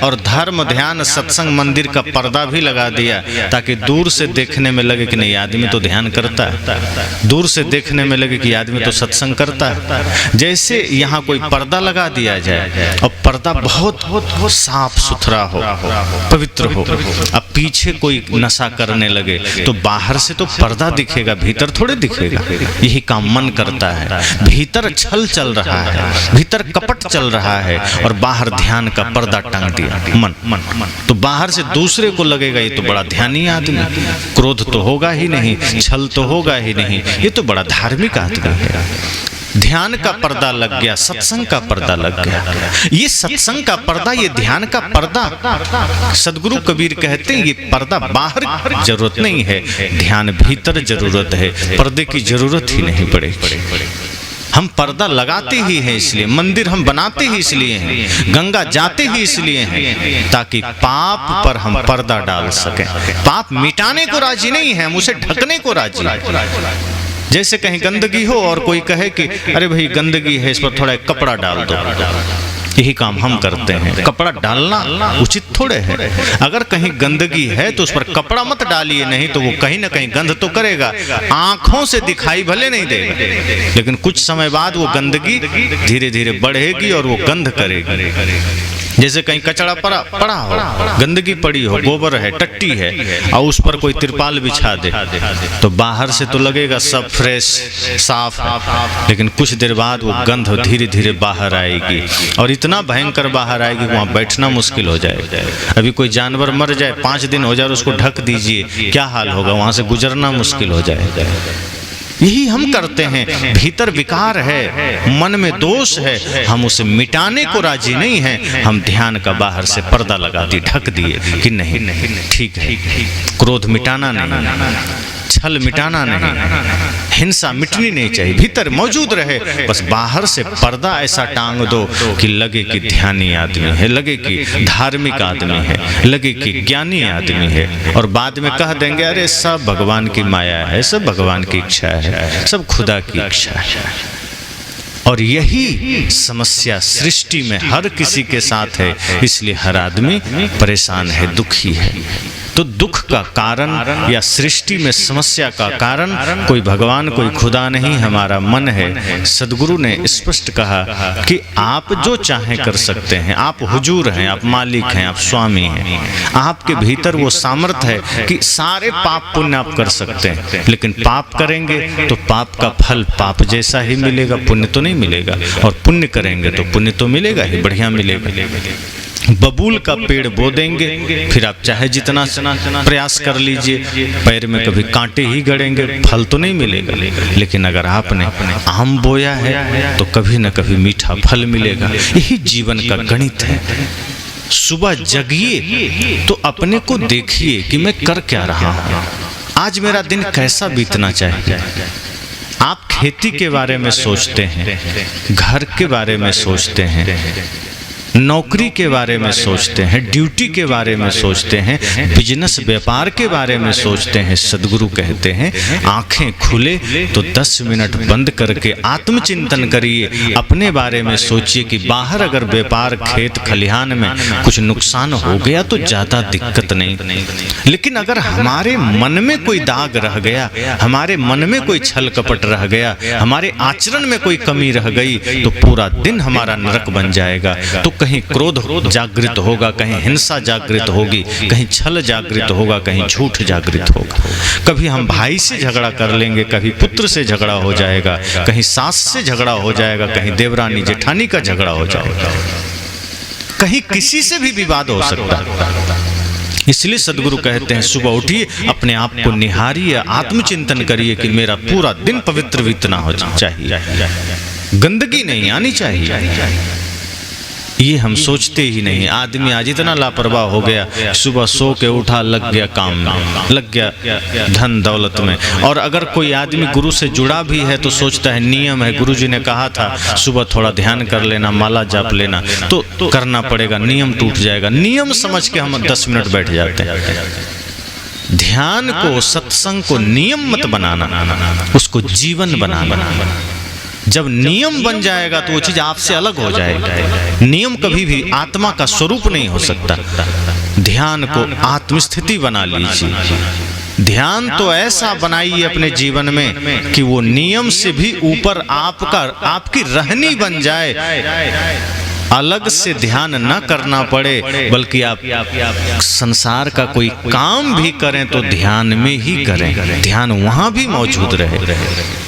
और धर्म ध्यान सत्संग मंदिर का पर्दा भी लगा दिया, ताकि दूर से देखने में लगे कि नहीं आदमी तो ध्यान करता है, दूर से देखने में लगे कि आदमी तो सत्संग करता है। जैसे यहाँ कोई पर्दा लगा दिया जाए और पर्दा बहुत साफ सुथरा हो, पवित्र हो, अब पीछे कोई नशा करने लगे तो बाहर से तो पर्दा दिखेगा, भीतर थोड़े दिखेगा। यही काम मन करता है, भीतर छल चल रहा है, भीतर कपट चल रहा है और बाहर ध्यान का पर्दा टांग दिया मन। तो बाहर से दूसरे को लगेगा ये तो बड़ा ध्यानी आदमी, क्रोध तो होगा ही नहीं, छल तो होगा ही नहीं, ये तो बड़ा धार्मिक आदमी है। ध्यान का पर्दा लग गया, सत्संग का पर्दा लग गया। ये सत्संग का पर्दा, ये ध्यान का पर्दा, सदगुरु कबीर कहते हैं ये पर्दा बाहर जरूरत नहीं है, ध्यान भीतर जरूरत है, पर्दे की जरूरत ही नहीं पड़ेगी। हम पर्दा लगाते ही हैं इसलिए, मंदिर हम बनाते ही इसलिए हैं, गंगा जाते ही इसलिए हैं, ताकि पाप पर हम पर्दा डाल सकें। पाप मिटाने को राजी नहीं है, हम उसे ढकने को राजी हैं। जैसे कहीं गंदगी हो और कोई कहे कि अरे भाई गंदगी है, इस पर थोड़ा कपड़ा डाल दो, यही काम हम करते हैं। कपड़ा डालना उचित थोड़े है, अगर कहीं गंदगी है तो उस पर कपड़ा मत डालिए, नहीं तो वो कहीं ना कहीं गंध तो करेगा, आंखों से दिखाई भले नहीं देगा, लेकिन कुछ समय बाद वो गंदगी धीरे धीरे बढ़ेगी और वो गंध करेगी। जैसे कहीं कचरा पड़ा हो, गंदगी पड़ी हो, गोबर है, टट्टी है, और उस पर कोई तिरपाल बिछा दे तो बाहर से तो लगेगा सब फ्रेश साफ है, लेकिन कुछ देर बाद वो गंध धीरे धीरे बाहर आएगी और इतना भयंकर बाहर आएगी कि वहाँ बैठना मुश्किल हो जाएगा। अभी कोई जानवर मर जाए, 5 दिन हो जाए, उसको ढक दीजिए, क्या हाल होगा, वहाँ से गुजरना मुश्किल हो जाएगा। यही हम करते हैं, भीतर विकार है, मन में दोष है, हम उसे मिटाने को राजी नहीं हैं। हम ध्यान का बाहर से पर्दा लगा दिए, ढक दिए कि नहीं ठीक है, क्रोध मिटाना नहीं, छल मिटाना नहीं, हिंसा मिटनी नहीं चाहिए, भीतर मौजूद रहे, बस बाहर से पर्दा ऐसा टांग दो कि लगे कि ध्यानी आदमी है, लगे कि धार्मिक आदमी है, लगे कि ज्ञानी आदमी है, और बाद में कह देंगे अरे सब भगवान की माया है, सब भगवान की इच्छा है, सब खुदा की इच्छा है। और यही समस्या सृष्टि में हर किसी के साथ है, इसलिए हर आदमी परेशान है, दुखी है। तो दुख का कारण या सृष्टि में समस्या का कारण कोई भगवान कोई खुदा नहीं, हमारा मन है। सदगुरु ने स्पष्ट कहा कि आप जो चाहें कर सकते हैं, आप हुजूर हैं, आप मालिक हैं, आप स्वामी हैं, आपके भीतर वो सामर्थ्य है कि सारे पाप पुण्य आप कर सकते हैं, लेकिन पाप करेंगे तो पाप का फल पाप जैसा ही मिलेगा, पुण्य तो नहीं मिलेगा, और पुण्य करेंगे तो पुण्य तो मिलेगा ही, बढ़िया मिलेगा। बबूल का पेड़ बो देंगे, फिर आप चाहे जितना प्रयास कर लीजिए, पैर में कभी कांटे ही गड़ेंगे, फल तो नहीं मिलेगा। लेकिन अगर आपने आम बोया है तो कभी न कभी मीठा फल मिलेगा। यही जीवन का गणित है। सुबह जगिए तो अपने को देखिए कि मैं कर क्या रहा हूँ, आज मेरा दिन कैसा बीतना चाहिए। आप खेती के बारे में सोचते हैं, घर के बारे में सोचते हैं, नौकरी के बारे में सोचते हैं, ड्यूटी के बारे में सोचते हैं, बिजनेस व्यापार के बारे में सोचते हैं। सदगुरु कहते हैं आंखें खुले तो 10 मिनट बंद करके आत्मचिंतन करिए, अपने बारे में सोचिए कि बाहर अगर व्यापार खेत खलिहान में कुछ नुकसान हो गया तो ज़्यादा दिक्कत नहीं, लेकिन अगर हमारे मन में कोई दाग रह गया, हमारे मन में कोई छल कपट रह गया, हमारे आचरण में कोई कमी रह गई तो पूरा दिन हमारा नरक बन जाएगा। तो कहीं क्रोध जागृत होगा, कहीं हिंसा जागृत होगी, कहीं छल जागृत होगा, कहीं झूठ जागृत होगा। कभी हम भाई से झगड़ा कर लेंगे, कभी पुत्र से झगड़ा हो जाएगा, कहीं सास से झगड़ा हो जाएगा, कहीं देवरानी जेठानी का झगड़ा हो जाएगा, कहीं किसी से भी विवाद हो सकता है। इसलिए सदगुरु कहते हैं सुबह उठिए, अपने आप को निहारिए, आत्मचिंतन करिए कि मेरा पूरा दिन पवित्र बीतना हो चाहिए, गंदगी नहीं आनी चाहिए। ये हम सोचते ही नहीं। आदमी आज इतना लापरवाह हो गया, सुबह सो के उठा, लग गया काम में, लग गया धन दौलत में। और अगर कोई आदमी गुरु से जुड़ा भी है तो सोचता है नियम है, गुरु जी ने कहा था सुबह थोड़ा ध्यान कर लेना, माला जाप लेना, तो करना पड़ेगा, नियम टूट जाएगा। नियम समझ के हम 10 मिनट बैठ जाते हैं। ध्यान को, सत्संग को नियम मत बनाना, उसको जीवन बनाना। जब नियम बन जाएगा तो वो चीज आपसे अलग हो जाएगी। नियम कभी भी आत्मा का स्वरूप नहीं हो सकता। ध्यान को आत्मस्थिति बना लीजिए। ध्यान तो ऐसा बनाइए अपने जीवन में कि वो नियम से भी ऊपर आपकी रहनी बन जाए। अलग से ध्यान न करना पड़े, बल्कि आप संसार का कोई काम भी करें तो ध्यान में ही करें, ध्यान वहां भी मौजूद रहे।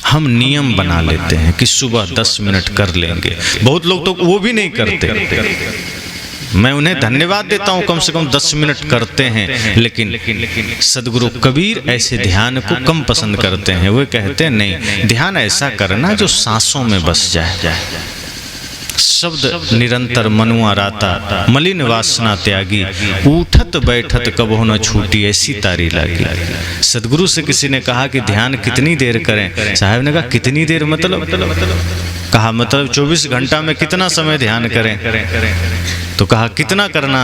हम नियम बना लेते हैं कि सुबह 10 मिनट कर लेंगे। बहुत लोग तो वो भी नहीं करते। मैं उन्हें धन्यवाद देता हूँ, कम से कम 10 मिनट करते हैं। लेकिन सदगुरु कबीर ऐसे ध्यान को कम पसंद करते हैं। वो कहते हैं नहीं, ध्यान ऐसा करना जो सांसों में बस जाए। शब्द निरंतर मनुआ राता, मलिन वासना त्यागी, उठत बैठत कबो न छूटी, ऐसी तारी लागी। सदगुरु से किसी ने कहा कि ध्यान कितनी देर करें? साहब ने कहा कितनी देर मतलब? कहा मतलब 24 घंटा में कितना समय ध्यान करें? तो कहा कितना करना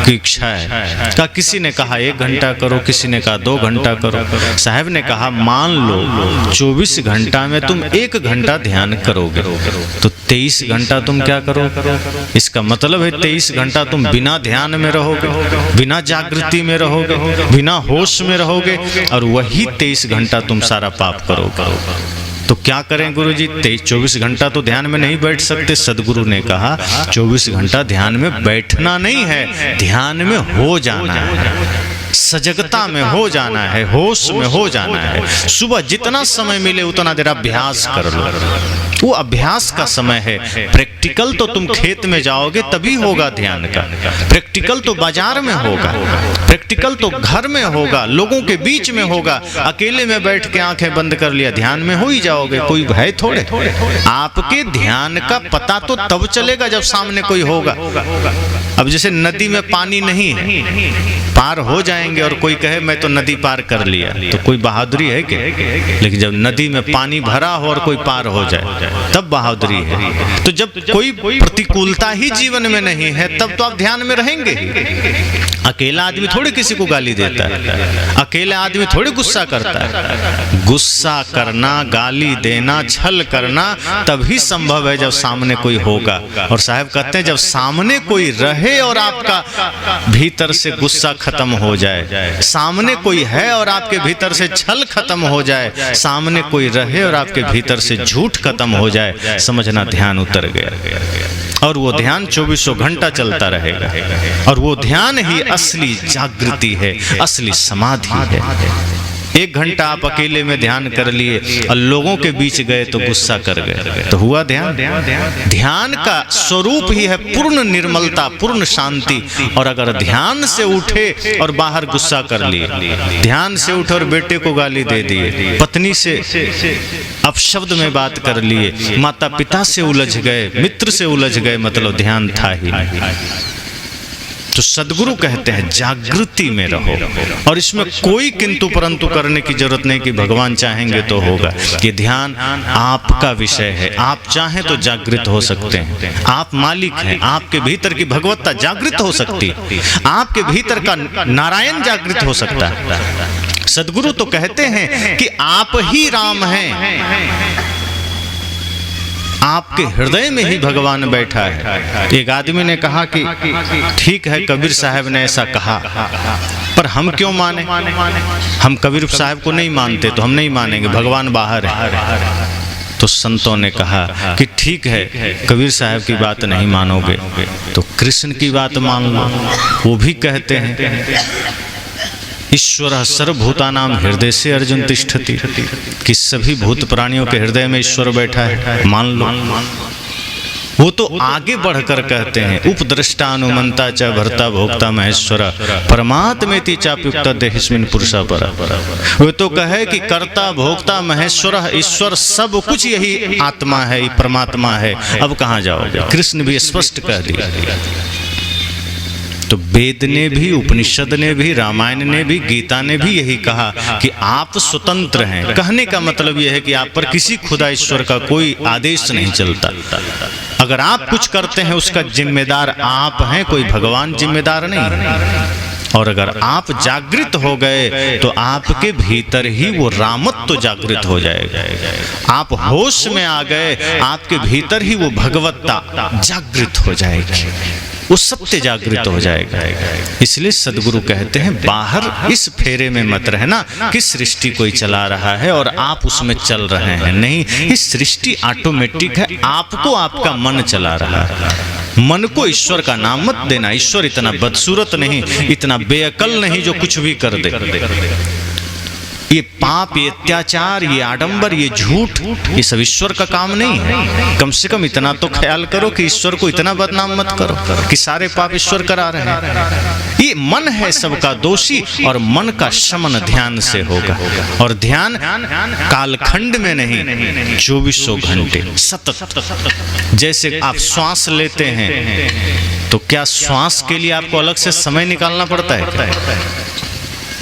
की इच्छा है? कहा किसी ने कहा 1 घंटा करो, किसी ने कहा 2 घंटा करो। साहब ने कहा मान लो 24 घंटा में तुम 1 घंटा ध्यान करोगे तो 23 घंटा तुम क्या करोगे? इसका मतलब है 23 घंटा तुम बिना ध्यान में रहोगे, बिना जागृति में रहोगे, बिना होश में रहोगे, और वही 23 घंटा तुम सारा पाप करोगे। तो क्या करें गुरुजी? 24 घंटा तो ध्यान में नहीं बैठ सकते। सदगुरु ने कहा 24 घंटा ध्यान में बैठना नहीं है, ध्यान में हो जाना है, सजगता में हो जाना है, होश में हो जाना है। सुबह जितना समय मिले उतना देर अभ्यास कर लो। वो अभ्यास का समय है। प्रैक्टिकल तो तुम खेत में जाओगे तभी होगा ध्यान का, प्रैक्टिकल तो बाजार में होगा, प्रैक्टिकल तो घर में होगा, लोगों के बीच में होगा। अकेले में बैठ के आंखें बंद कर लिया, ध्यान में हो ही जाओगे, कोई भय थोड़े। आपके ध्यान का पता तो तब चलेगा जब सामने कोई होगा। अब जैसे नदी में पानी नहीं है, पार हो जाएंगे और कोई कहे मैं तो नदी पार कर लिया, तो कोई बहादुरी है क्या? लेकिन जब नदी में पानी भरा हो और कोई पार हो जाए तब बहादुरी है। तो जब कोई प्रतिकूलता ही जीवन में नहीं है तब तो आप ध्यान में रहेंगे ही। अकेला आदमी थोड़ी किसी को गाली देता है, अकेला आदमी थोड़ी गुस्सा करता है। गुस्सा करना, गाली देना, छल करना तभी संभव है जब सामने कोई होगा। और साहब कहते हैं जब सामने कोई रहे और आपका भीतर से गुस्सा खत्म हो जाए, सामने कोई है और आपके भीतर से छल खत्म हो जाए, सामने कोई रहे और आपके भीतर से झूठ खत्म हो जाए, समझना ध्यान उतर गया। और वो ध्यान 24 घंटा चलता रहेगा। और वो ध्यान ही असली जागृति है, असली समाधि है। 1 घंटा आप अकेले में ध्यान कर लिए और लोगों के बीच गए तो गुस्सा कर गए, तो हुआ ध्यान? ध्यान का स्वरूप ही है पूर्ण निर्मलता, पूर्ण शांति। और अगर ध्यान से उठे और बाहर गुस्सा कर लिए, ध्यान से उठे और बेटे को गाली दे दिए, पत्नी से अपशब्द में बात कर लिए, माता पिता से उलझ गए, मित्र से उलझ गए, मतलब ध्यान था ही नहीं। तो सदगुरु कहते हैं जागृति में रहो। और इसमें कोई किंतु परंतु करने की जरूरत नहीं कि भगवान चाहेंगे तो होगा। ये ध्यान आपका विषय है। आप चाहें तो जागृत हो सकते हैं, आप मालिक हैं। आपके भीतर की भगवत्ता जागृत हो सकती है, आपके भीतर का नारायण जागृत हो सकता है। सदगुरु तो कहते हैं कि आप ही राम हैं, आपके हृदय में ही भगवान बैठा है। एक आदमी ने कहा कि ठीक है कबीर साहब ने ऐसा कहा, पर हम क्यों माने? हम कबीर साहब को नहीं मानते तो हम नहीं मानेंगे, भगवान बाहर है। तो संतों ने कहा कि ठीक है कबीर साहब की बात नहीं मानोगे तो कृष्ण की बात मान लो। वो भी कहते हैं ईश्वर सर्वभूतानां हृदय से अर्जुन तिष्ठति, कि सभी भूत प्राणियों के हृदय में ईश्वर बैठा है, मान लो। वो तो आगे बढ़कर कहते हैं उपद्रष्टा अनुमंता च भर्ता भोक्ता महेश्वर परमात्मेति चाप्युक्त देहिस्मिन् पुरुषा पर। वो तो कहे कि कर्ता भोक्ता महेश्वर ईश्वर सब कुछ यही आत्मा है, परमात्मा है, अब कहाँ जाओगे। कृष्ण भी स्पष्ट कह दिया। तो वेद ने भी, उपनिषद ने भी, रामायण ने भी, गीता ने भी यही कहा कि आप स्वतंत्र हैं। कहने का मतलब यह है कि आप पर किसी खुदा ईश्वर का कोई आदेश नहीं चलता। अगर आप कुछ करते हैं उसका जिम्मेदार आप हैं, कोई भगवान जिम्मेदार नहीं है। और अगर आप जागृत हो गए तो आपके भीतर ही वो रामत्व जागृत हो जाएगा। आप होश में आ गए, आपके भीतर ही वो भगवत्ता जागृत हो जाएगी, वो सत्य जागृत हो जाएगा। इसलिए सदगुरु कहते हैं बाहर इस फेरे में मत रहना कि सृष्टि कोई चला रहा है और आप उसमें चल रहे हैं। नहीं, इस सृष्टि ऑटोमेटिक है, आपको आपका मन चला रहा है। मन को ईश्वर का नाम मत देना। ईश्वर इतना बदसूरत नहीं, इतना बेअकल नहीं जो कुछ भी कर दे। ये पाप, ये अत्याचार, ये आडंबर, ये झूठ, ये सब ईश्वर का काम नहीं है। कम से कम इतना तो ख्याल करो कि ईश्वर को इतना बदनाम मत करो कि सारे पाप ईश्वर करा रहे हैं। ये मन है सबका दोषी, और मन का शमन ध्यान से होगा। और ध्यान कालखंड में नहीं, 24 घंटे सतत। जैसे आप श्वास लेते हैं तो क्या श्वास के लिए आपको अलग से समय निकालना पड़ता है?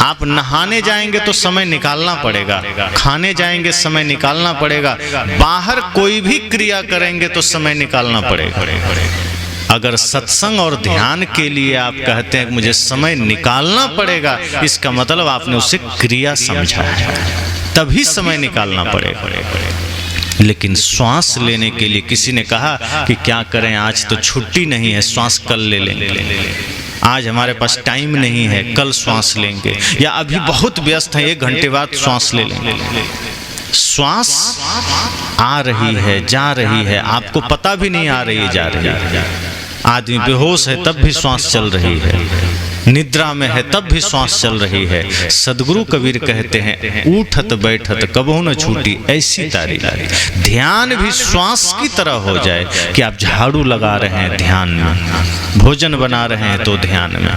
आप नहाने जाएंगे तो समय निकालना पड़ेगा, खाने जाएंगे समय निकालना पड़ेगा, बाहर कोई भी क्रिया करेंगे तो समय निकालना पड़ेगा। अगर सत्संग और ध्यान के लिए आप कहते हैं कि मुझे समय निकालना पड़ेगा, इसका मतलब आपने उसे क्रिया समझा है, तभी समय निकालना पड़ेगा। लेकिन श्वास लेने के लिए किसी ने कहा कि क्या करें, आज तो छुट्टी नहीं है, श्वास कल ले लेंगे, आज हमारे पास टाइम नहीं है, कल श्वास लेंगे, या अभी बहुत व्यस्त है, 1 घंटे बाद श्वास ले लेंगे। श्वास आ रही है, जा रही है, आपको पता भी नहीं आ रही है, जा रही है। आदमी बेहोश है तब भी श्वास चल रही है, निद्रा में है तब भी श्वास चल रही है। सदगुरु कबीर कहते हैं उठत बैठत कबहू न छूटी ऐसी तारी। ध्यान भी श्वास की तरह हो जाए कि आप झाड़ू लगा रहे हैं ध्यान में, भोजन बना रहे हैं तो ध्यान में,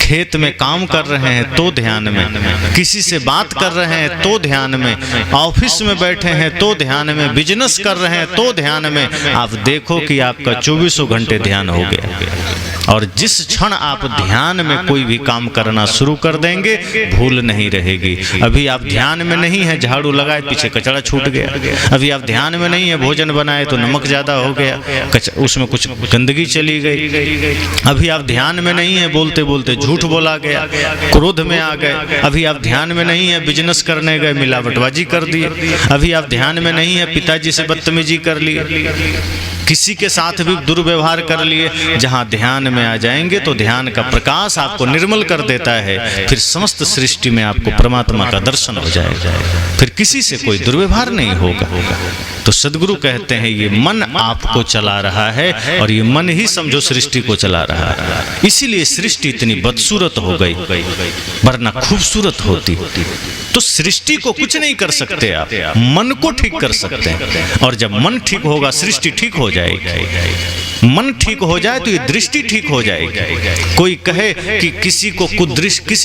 खेत में काम कर रहे हैं तो ध्यान में, किसी से बात कर रहे हैं तो ध्यान में, ऑफिस में बैठे हैं तो ध्यान में, बिजनेस कर रहे हैं तो ध्यान में। आप देखो कि आपका 24 घंटे ध्यान हो गया। और जिस क्षण आप ध्यान में कोई भी काम करना शुरू कर देंगे, भूल नहीं रहेगी। अभी आप ध्यान में नहीं है, झाड़ू लगाए पीछे कचरा छूट गया। अभी आप ध्यान में नहीं है, भोजन बनाए तो नमक ज्यादा हो गया, उसमें कुछ गंदगी चली गई। अभी आप ध्यान में नहीं है, बोलते बोलते झूठ बोला गया, क्रोध में आ गए। अभी आप ध्यान में नहीं है, बिजनेस करने गए मिलावटबाजी कर दी। अभी आप ध्यान में नहीं है, पिताजी से बदतमीजी कर लिए, किसी के साथ भी दुर्व्यवहार कर लिए। जहां ध्यान में आ जाएंगे तो ध्यान का प्रकाश आपको निर्मल कर देता है, फिर समस्त सृष्टि में आपको परमात्मा का दर्शन हो जाएगा, फिर किसी से कोई दुर्व्यवहार नहीं होगा। तो सदगुरु कहते हैं ये मन आपको चला रहा है, और ये मन ही समझो सृष्टि को चला रहा है। इसीलिए सृष्टि इतनी बदसूरत हो गई, वरना खूबसूरत होती। तो सृष्टि को कुछ नहीं कर सकते आप, मन को ठीक कर सकते हैं। और जब मन ठीक होगा सृष्टि ठीक हो जाएगी। मन ठीक हो जाए तो ये दृष्टि ठीक हो जाएगी। कोई कहे कि किसी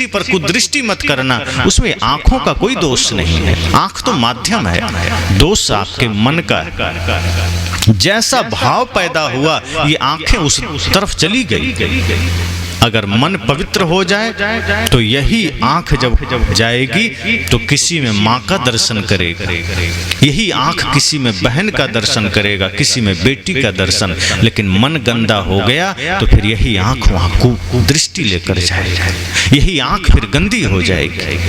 पर कुदृष्टि मत करना, उसमें आंखों का कोई दोष नहीं है। आंख तो माध्यम है, दोष आपके मन का है। जैसा भाव पैदा हुआ ये आंखें उस तरफ चली गई। अगर मन पवित्र हो जाए तो यही आंख जब जाएगी तो किसी में माँ का दर्शन करेगा, यही आंख किसी में बहन का दर्शन करेगा, किसी में बेटी का दर्शन। लेकिन मन गंदा हो गया तो फिर यही आंख वहां कुदृष्टि लेकर जाएगा, यही आंख फिर गंदी हो जाएगी।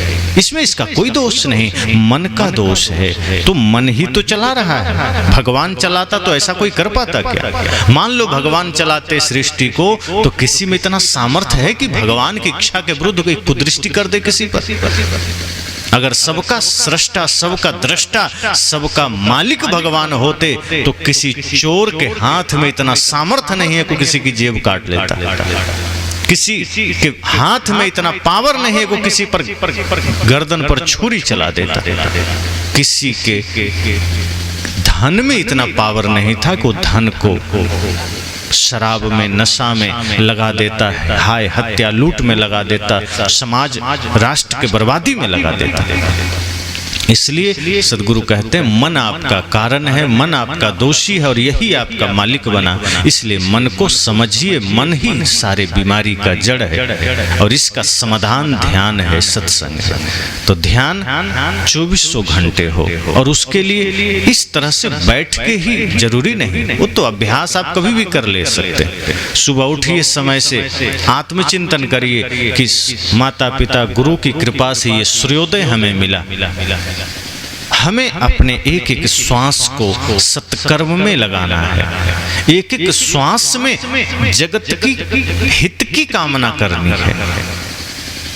इसमें इसका कोई दोष नहीं, मन का दोष है। तो मन ही तो चला रहा है। भगवान चलाता तो ऐसा कोई कर पाता क्या? मान लो भगवान चलाते सृष्टि को, तो किसी में इतना सामर्थ्य है कि भगवान की इच्छा के विरुद्ध कोई कुदृष्टि कर दे किसी पर? अगर सबका सृष्टा, सबका दृष्टा, सबका मालिक भगवान होते तो किसी चोर के हाथ में इतना सामर्थ्य नहीं है कि किसी की जेब काट लेता, किसी के हाथ में इतना पावर नहीं है कि किसी पर गर्दन पर छुरी चला देता, किसी के धन में इतना पावर नहीं था कि वो धन को शराब में, नशा में लगा देता है, हाय हत्या लूट में लगा देता, समाज राष्ट्र के बर्बादी में लगा देता। इसलिए सदगुरु कहते हैं मन आपका कारण है, मन आपका दोषी है और यही आपका मालिक बना। इसलिए मन को समझिए, मन ही सारे बीमारी का जड़ है और इसका समाधान ध्यान है, सत्संग है। तो ध्यान 2400 घंटे हो और उसके लिए इस तरह से बैठ के ही जरूरी नहीं, वो तो अभ्यास आप कभी भी कर ले सकते हैं। सुबह उठिए, समय से आत्मचिंतन करिए कि माता पिता गुरु की कृपा से ये सूर्योदय हमें मिला। हमें अपने एक एक श्वास को सत्कर्म में लगाना है, एक एक श्वास में जगत की हित की कामना करनी है।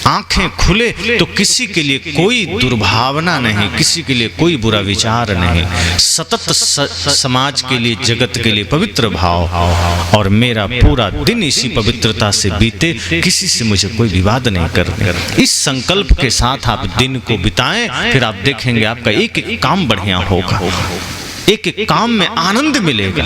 आंखें खुले तो किसी के लिए कोई दुर्भावना नहीं, किसी के लिए कोई बुरा विचार नहीं, सतत समाज के लिए, जगत के लिए पवित्र भाव, और मेरा पूरा दिन इसी पवित्रता से बीते, किसी से मुझे कोई विवाद नहीं करना। इस संकल्प के साथ आप दिन को बिताएं, फिर आप देखेंगे आपका एक एक काम बढ़िया होगा, एक एक काम में आनंद मिलेगा।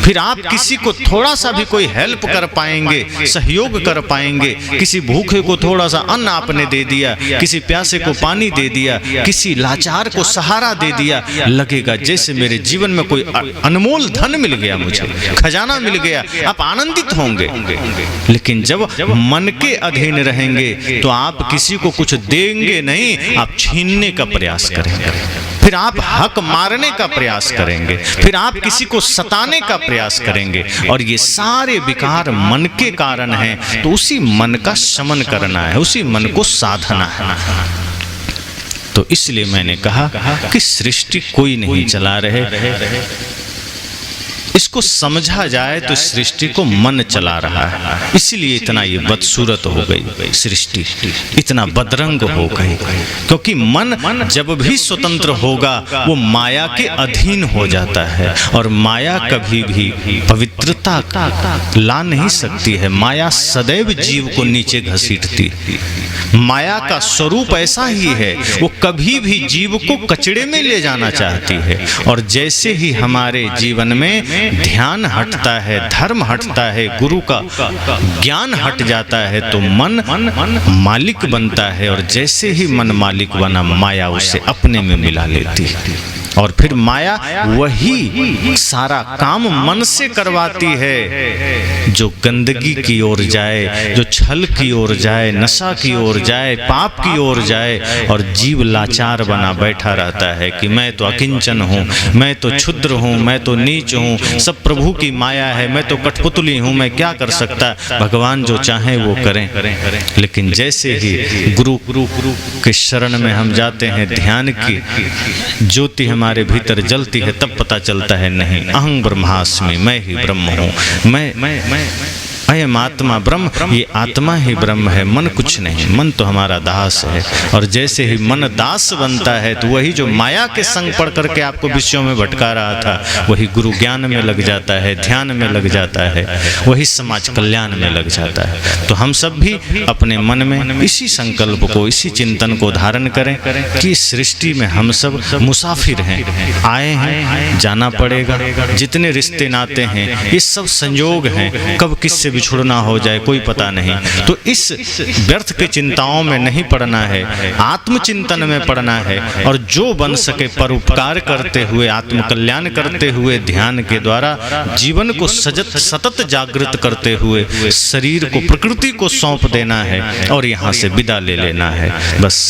फिर आप किसी को थोड़ा सा भी कोई हेल्प कर पाएंगे, सहयोग कर पाएंगे। किसी भूखे को थोड़ा सा अन्न आपने दे दिया, किसी प्यासे को पानी दे दिया, किसी लाचार को सहारा दे दिया, लगेगा जैसे मेरे जीवन में कोई अनमोल धन मिल गया, मुझे खजाना मिल गया। आप आनंदित होंगे। लेकिन जब मन के अधीन रहेंगे तो आप किसी को कुछ देंगे नहीं, आप छीनने का प्रयास करेंगे, फिर आप हक मारने का प्रयास करेंगे, फिर आप किसी को सताने का प्रयास करेंगे, और ये सारे विकार मन के कारण हैं। तो उसी मन का शमन करना है, उसी मन को साधना है। तो इसलिए मैंने कहा कि सृष्टि कोई नहीं चला रहे, इसको समझा जाए तो सृष्टि को मन चला रहा है। इसीलिए इतना ये बदसूरत हो गई सृष्टि, इतना बदरंग हो गई, क्योंकि मन जब भी स्वतंत्र होगा वो माया के अधीन हो जाता है, और माया कभी भी पवित्रता ला नहीं सकती है। माया सदैव जीव को नीचे घसीटती। माया का स्वरूप ऐसा ही है, वो कभी भी जीव को कचड़े में ले जाना चाहती है। और जैसे ही हमारे जीवन में ध्यान हटता है, धर्म हटता है, गुरु का ज्ञान हट जाता है, तो मन मालिक बनता है। और जैसे ही मन मालिक बना, माया उसे अपने में मिला लेती है, और फिर माया वही सारा काम मन से करवाती है, जो गंदगी की ओर जाए, जो छल की ओर जाए, नशा की ओर जाए, पाप की ओर जाए। और जीव लाचार बना बैठा रहता है कि मैं तो अकिंचन हूँ, मैं तो क्षुद्र हूँ, मैं तो नीच हूँ, सब प्रभु की माया है, मैं तो कठपुतली हूँ, मैं क्या कर सकता, भगवान जो चाहे वो करें। लेकिन जैसे ही गुरु के शरण में हम जाते हैं, ध्यान की ज्योति हमारे भीतर जलती है, तब पता चलता है नहीं, अहं ब्रह्मास्मि, मैं ही ब्रह्म हूँ, मैं अयम आत्मा ब्रह्म, ये आत्मा ही ब्रह्म है, मन कुछ नहीं, मन तो हमारा दास है। और जैसे ही मन दास बनता है, तो वही जो माया के संग पढ़ करके आपको विषयों में भटका रहा था, वही गुरु ज्ञान में लग जाता है, ध्यान में लग जाता है, वही समाज कल्याण में लग जाता है। तो हम सब भी अपने मन में इसी संकल्प को, इसी चिंतन को धारण करें कि सृष्टि में हम सब मुसाफिर हैं, आए हैं, जाना पड़ेगा। जितने रिश्ते नाते हैं ये सब संयोग हैं, कब किससे छोड़ना हो जाए कोई पता नहीं। तो इस व्यर्थ के चिंताओं में नहीं पड़ना है, आत्मचिंतन में पड़ना है। और जो बन सके परोपकार करते हुए, आत्म कल्याण करते हुए, ध्यान के द्वारा जीवन को सतत जागृत करते हुए शरीर को, प्रकृति को सौंप देना है और यहाँ से विदा ले लेना है। बस